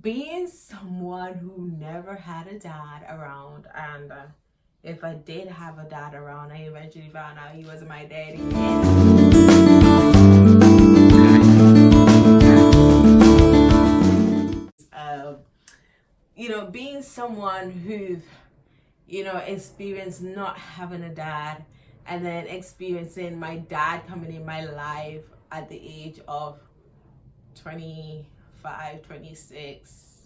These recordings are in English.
being someone who never had a dad around, and if I did have a dad around, I eventually found out he wasn't my daddy. You know, being someone who, you know, experienced not having a dad, and then experiencing my dad coming in my life at the age of 25, 26,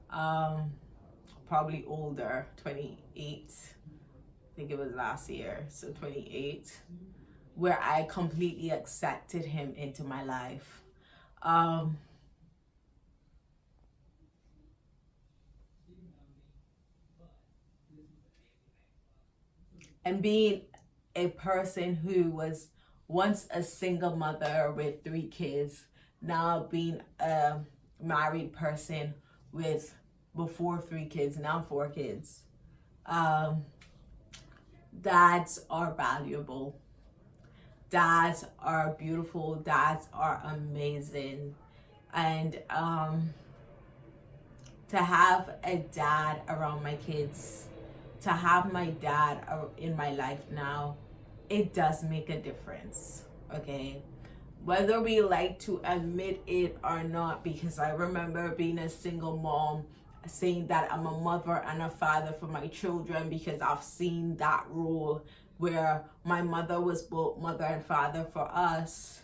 probably older, 28. I think it was last year, so 28, where I completely accepted him into my life. And being a person who was once a single mother with 3 kids, now being a married person with before 3 kids, now 4 kids. Dads are valuable. Dads are beautiful. Dads are amazing. And to have a dad around my kids, to have my dad in my life now, it does make a difference, okay? Whether we like to admit it or not, because I remember being a single mom saying that I'm a mother and a father for my children, because I've seen that role where my mother was both mother and father for us.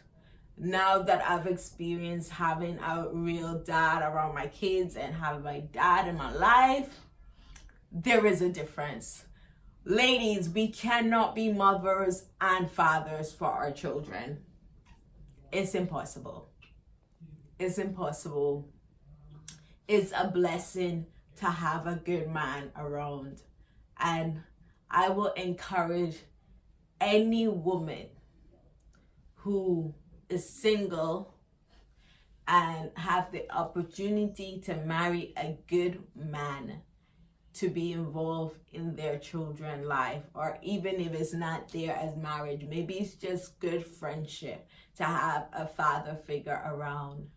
Now that I've experienced having a real dad around my kids and having my dad in my life, there is a difference. Ladies, we cannot be mothers and fathers for our children. It's impossible. It's impossible. It's a blessing to have a good man around. And I will encourage any woman who is single and have the opportunity to marry a good man to be involved in their children's life, or even if it's not there as marriage, maybe it's just good friendship to have a father figure around.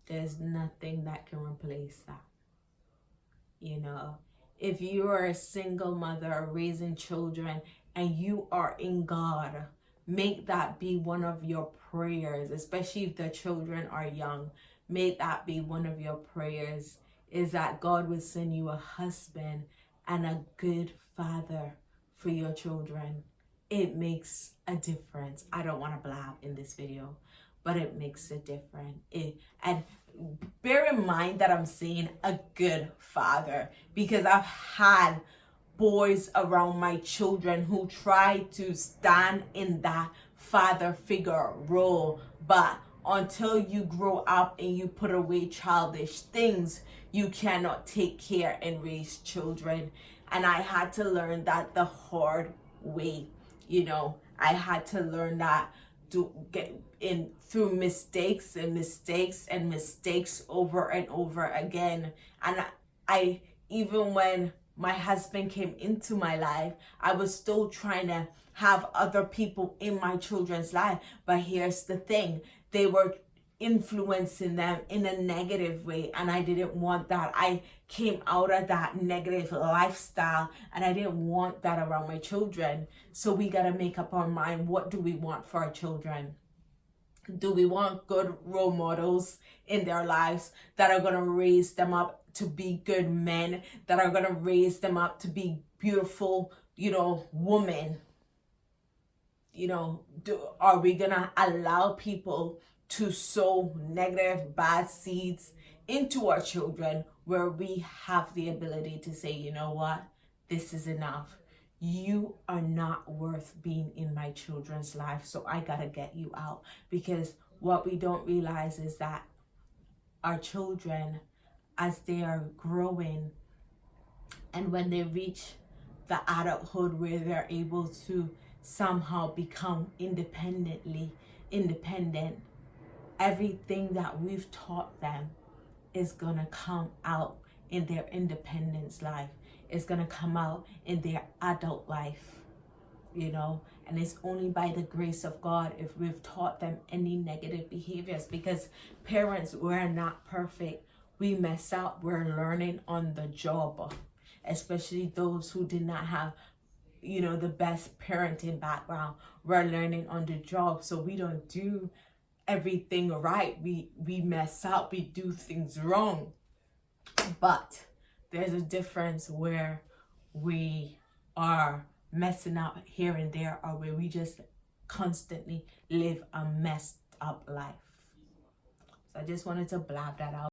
There's nothing that can replace that. You know, if you are a single mother raising children and you are in God, make that be one of your prayers, especially if the children are young. Make that be one of your prayers, is that God will send you a husband and a good father for your children. It makes a difference. I don't want to blab in this video, but it makes a difference. And bear in mind that I'm saying a good father, because I've had boys around my children who try to stand in that father figure role, but until you grow up and you put away childish things, you cannot take care and raise children. And I had to learn that the hard way. You know, I had to learn that to get in through mistakes and mistakes and mistakes over and over again. And I even when my husband came into my life, I was still trying to have other people in my children's life. But here's the thing, they were influencing them in a negative way, and I didn't want that. I came out of that negative lifestyle, and I didn't want that around my children. So we got to make up our mind, what do we want for our children? Do we want good role models in their lives that are going to raise them up to be good men, that are going to raise them up to be beautiful, you know, women? You know, are we going to allow people to sow negative, bad seeds into our children, where we have the ability to say, you know what, this is enough. You are not worth being in my children's life, so I gotta get you out. Because what we don't realize is that our children, as they are growing, and when they reach the adulthood where they're able to somehow become independent, everything that we've taught them is gonna come out in their independence life. It's gonna come out in their adult life, you know. And it's only by the grace of God if we've taught them any negative behaviors, because parents, we're not perfect. we mess up, we're learning on the job, especially those who did not have, you know, the best parenting background. We're learning on the job, so we don't do everything right. We mess up, we do things wrong. But there's a difference where we are messing up here and there, or where we just constantly live a messed up life. So I just wanted to blab that out.